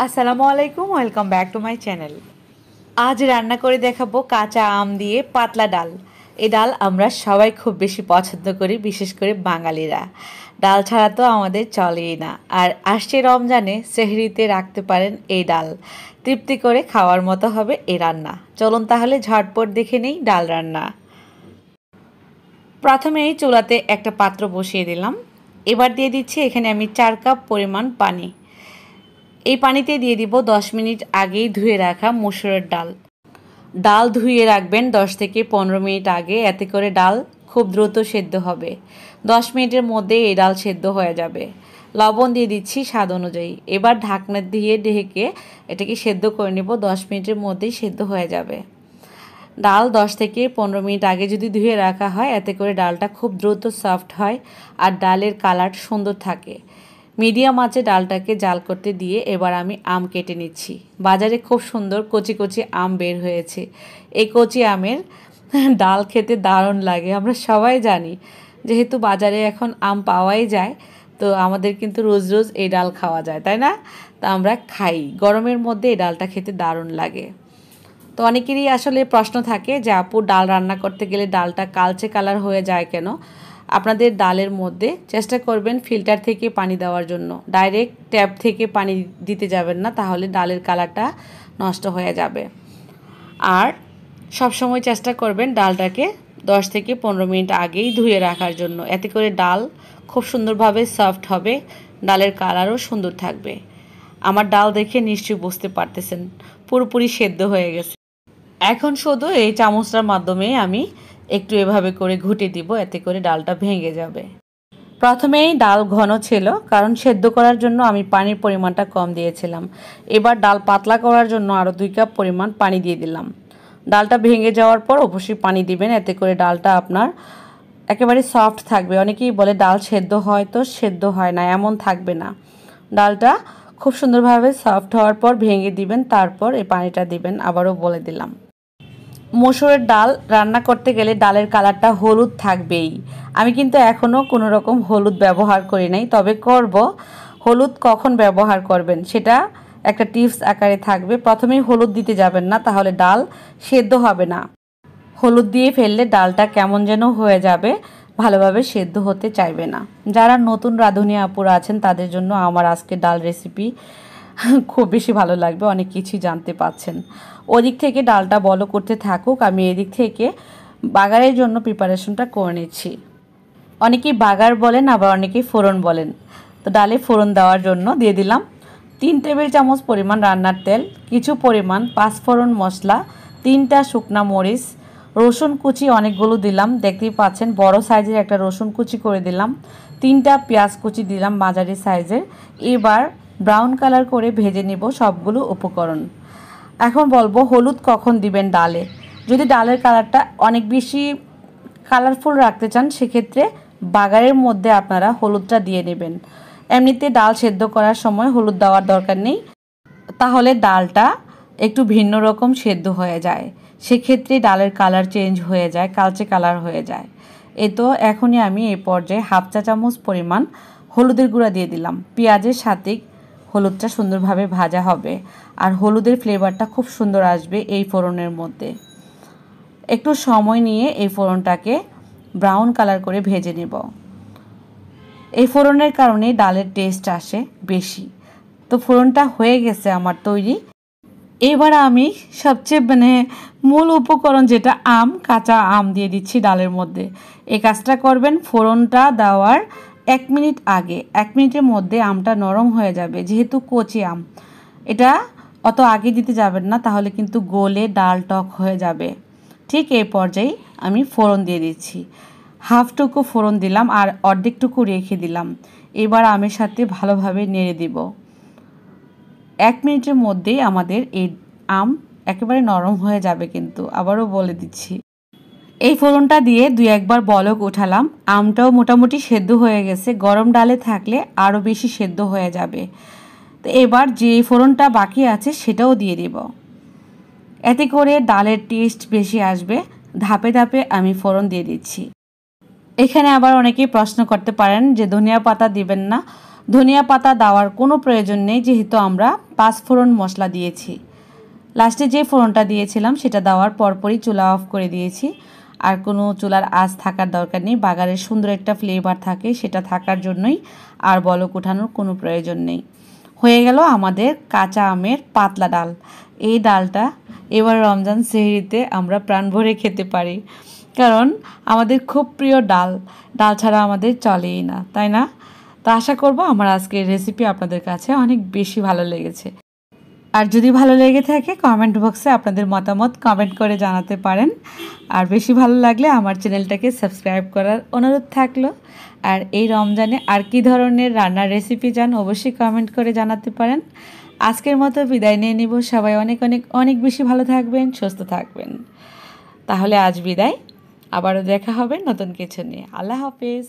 আসসালামু আলাইকুম, welcome back to my channel. আজ রান্না করে দেখাবো কাঁচা আম দিয়ে পাতলা ডাল। এই ডাল আমরা সবাই খুব বেশি পছন্দ করি, বিশেষ করে বাঙালিরা। ডাল ছাড়া তো আমাদের চলেই না। আর আসছে রমজানে সেহরিতে রাখতে পারেন এই ডাল, তৃপ্তি করে খাওয়ার মতো হবে এই রান্না। চলুন তাহলে ঝটপট দেখে নেই ডাল রান্না। প্রথমেই চুলাতে একটা পাত্র বসিয়ে দিলাম। এবার দিয়ে দিচ্ছি এখানে আমি 4 কাপ পরিমাণ পানি। এই পানিতে দিয়ে দিব 10 মিনিট আগেই ধুয়ে রাখা মুসুরের ডাল। ডাল ধুয়ে রাখবেন 10 থেকে 15 মিনিট আগে, এতে করে ডাল খুব দ্রুত সেদ্ধ হবে। 10 মিনিটের মধ্যে এই ডাল সেদ্ধ হয়ে যাবে। লবণ দিয়ে দিচ্ছি স্বাদ অনুযায়ী। এবার ঢাকনা দিয়ে ঢেকে এটাকে সেদ্ধ করে নেব। 10 মিনিটের মধ্যেই সেদ্ধ হয়ে যাবে। ডাল 10 থেকে 15 মিনিট আগে যদি ধুয়ে রাখা হয়, এতে করে ডালটা খুব দ্রুত সফট হয় আর ডালের কালার সুন্দর থাকে। মিডিয়াম আঁচে ডালটাকে জাল করতে দিয়ে এবার আমি আম কেটে নিচ্ছি। বাজারে খুব সুন্দর কচি কচি আম বের হয়েছে। এই কচি আমের ডাল খেতে দারুণ লাগে। আমরা সবাই জানি, যেহেতু বাজারে এখন আম পাওয়াই যায়, তো আমাদের কিন্তু রোজ রোজ এই ডাল খাওয়া যায়, তাই না? তো আমরা খাই। গরমের মধ্যে এই ডালটা খেতে দারুণ লাগে। তো অনেকেরই আসলে প্রশ্ন থাকে যে আপু, ডাল রান্না করতে গেলে ডালটা কালচে কালার হয়ে যায় কেন? আপনাদের ডালের মধ্যে চেষ্টা করবেন ফিল্টার থেকে পানি দেওয়ার জন্য। ডাইরেক্ট ট্যাপ থেকে পানি দিতে যাবেন না, তাহলে ডালের কালারটা নষ্ট হয়ে যাবে। আর সবসময় চেষ্টা করবেন ডালটাকে 10 থেকে 15 মিনিট আগেই ধুয়ে রাখার জন্য, এতে করে ডাল খুব সুন্দরভাবে সফট হবে, ডালের কালারও সুন্দর থাকবে। আমার ডাল দেখে নিশ্চয়ই বুঝতে পারতেছেন পুরোপুরি সেদ্ধ হয়ে গেছে। এখন শুধু এই চামচটার মাধ্যমে আমি একটু এভাবে করে ঘুটে দিব, এতে করে ডালটা ভেঙে যাবে। প্রথমেই ডাল ঘন ছিল, কারণ সেদ্ধ করার জন্য আমি পানির পরিমাণটা কম দিয়েছিলাম। এবার ডাল পাতলা করার জন্য আরও 2 কাপ পরিমাণ পানি দিয়ে দিলাম। ডালটা ভেঙে যাওয়ার পর অবশ্যই পানি দিবেন, এতে করে ডালটা আপনার একেবারে সফট থাকবে। অনেকেই বলে ডাল সেদ্ধ হয়, তো সেদ্ধ হয় না, এমন থাকবে না। ডালটা খুব সুন্দরভাবে সফট হওয়ার পর ভেঙে দিবেন, তারপর এই পানিটা দিবেন। আবারও বলে দিলাম, মসুরের ডাল রান্না করতে গেলে ডালের কালারটা হলুদ থাকবেই। আমি কিন্তু এখনও কোনো রকম হলুদ ব্যবহার করি নাই, তবে করব। হলুদ কখন ব্যবহার করবেন সেটা একটা টিপস আকারে থাকবে। প্রথমেই হলুদ দিতে যাবেন না, তাহলে ডাল সেদ্ধ হবে না। হলুদ দিয়ে ফেললে ডালটা কেমন যেন হয়ে যাবে, ভালোভাবে সেদ্ধ হতে চাইবে না। যারা নতুন রাঁধুনি আপুরা আছেন তাদের জন্য আমার আজকে ডাল রেসিপি খুব বেশি ভালো লাগবে, অনেক কিছুই জানতে পাচ্ছেন। ওদিক থেকে ডালটা বলো করতে থাকুক, আমি এদিক থেকে বাগারের জন্য প্রিপারেশনটা করে নিচ্ছি। অনেকেই বাগার বলেন, আবার অনেকেই ফোড়ন বলেন। তো ডালে ফোড়ন দেওয়ার জন্য দিয়ে দিলাম 3 টেবিল চামচ পরিমাণ রান্নার তেল, কিছু পরিমাণ পাঁচফোড়ন মশলা, 3টা শুকনা মরিচ, রসুন কুচি অনেকগুলো দিলাম, দেখতেই পাচ্ছেন বড় সাইজের একটা রসুন কুচি করে দিলাম, 3টা পেঁয়াজ কুচি দিলাম মাঝারি সাইজের। এবার ব্রাউন কালার করে ভেজে নেব সবগুলো উপকরণ। এখন বলবো হলুদ কখন দিবেন ডালে। যদি ডালের কালারটা অনেক বেশি কালারফুল রাখতে চান, সেক্ষেত্রে বাগারের মধ্যে আপনারা হলুদটা দিয়ে নেবেন। এমনিতে ডাল সেদ্ধ করার সময় হলুদ দেওয়ার দরকার নেই, তাহলে ডালটা একটু ভিন্ন রকম সেদ্ধ হয়ে যায়, সেক্ষেত্রে ডালের কালার চেঞ্জ হয়ে যায়, কালচে কালার হয়ে যায়। তো এখনই আমি এই পর্যায়ে 1/2 চা চামচ পরিমাণ হলুদের গুঁড়া দিয়ে দিলাম। পেঁয়াজের সাথে হলুদটা সুন্দরভাবে ভাজা হবে, আর হলুদের ফ্লেভারটা খুব সুন্দর আসবে এই ফোড়নের মধ্যে। একটু সময় নিয়ে এই ফোড়নটাকে ব্রাউন কালার করে ভেজে নেব। এই ফোড়নের কারণে ডালের টেস্ট আসে বেশি। তো ফোড়নটা হয়ে গেছে আমার তৈরি। এবার আমি সবচেয়ে মূল উপকরণ যেটা কাঁচা আম দিয়ে দিচ্ছি ডালের মধ্যে। এই কাজটা করবেন ফোড়নটা দেওয়ার 1 মিনিট আগে। 1 মিনিটের মধ্যে আমটা নরম হয়ে যাবে, যেহেতু কচি আম। এটা অত আগে দিতে যাবেন না, তাহলে কিন্তু গলে ডাল টক হয়ে যাবে। ঠিক এই পর্যায়ে আমি ফোড়ন দিয়ে দিচ্ছি। হাফটুকু ফোড়ন দিলাম আর অর্ধেকটুকু রেখে দিলাম। এবার আমের সাথে ভালোভাবে নেড়ে দিব। 1 মিনিটের মধ্যেই আমাদের এই আম একেবারে নরম হয়ে যাবে। কিন্তু আবারও বলে দিচ্ছি, এই ফোড়নটা দিয়ে 2-1 বার বলক উঠালাম। আমটাও মোটামুটি সেদ্ধ হয়ে গেছে, গরম ডালে থাকলে আরও বেশি সেদ্ধ হয়ে যাবে। তো এবার যে ফোড়নটা বাকি আছে সেটাও দিয়ে দেব, এতে করে ডালের টেস্ট বেশি আসবে। ধাপে ধাপে আমি ফোড়ন দিয়ে দিচ্ছি। এখানে আবার অনেকেই প্রশ্ন করতে পারেন যে ধনিয়া পাতা দিবেন না। ধনিয়া পাতা দেওয়ার কোনো প্রয়োজন নেই, যেহেতু আমরা 5 ফোড়ন মশলা দিয়েছি। লাস্টে যে ফোড়নটা দিয়েছিলাম সেটা দেওয়ার পরপরই চুলা অফ করে দিয়েছি। আর কোনো চুলার আঁচ থাকার দরকার নেই, বাগারের সুন্দর একটা ফ্লেভার থাকে, সেটা থাকার জন্যই আর বলক ওঠানোর কোনো প্রয়োজন নেই। হয়ে গেল আমাদের কাঁচা আমের পাতলা ডাল। এই ডালটা এবার রমজান সেহরিতে আমরা প্রাণ ভরে খেতে পারি, কারণ আমাদের খুব প্রিয় ডাল। ডাল ছাড়া আমাদের চলেই না, তাই না? তো আশা করব আমার আজকের রেসিপি আপনাদের কাছে অনেক বেশি ভালো লেগেছে। আর যদি ভালো লেগে থাকে কমেন্ট বক্সে আপনাদের মতামত কমেন্ট করে জানাতে পারেন। আর বেশি ভালো লাগলে আমার চ্যানেলটাকে সাবস্ক্রাইব করার অনুরোধ থাকলো। আর এই রমজানে আর কি ধরনের রান্নার রেসিপি চান অবশ্যই কমেন্ট করে জানাতে পারেন। আজকের মতো বিদায় নিয়ে নিব। সবাই অনেক অনেক অনেক বেশি ভালো থাকবেন, সুস্থ থাকবেন। তাহলে আজ বিদায়, আবারও দেখা হবে নতুন কিছু নিয়ে। আল্লাহ হাফেজ।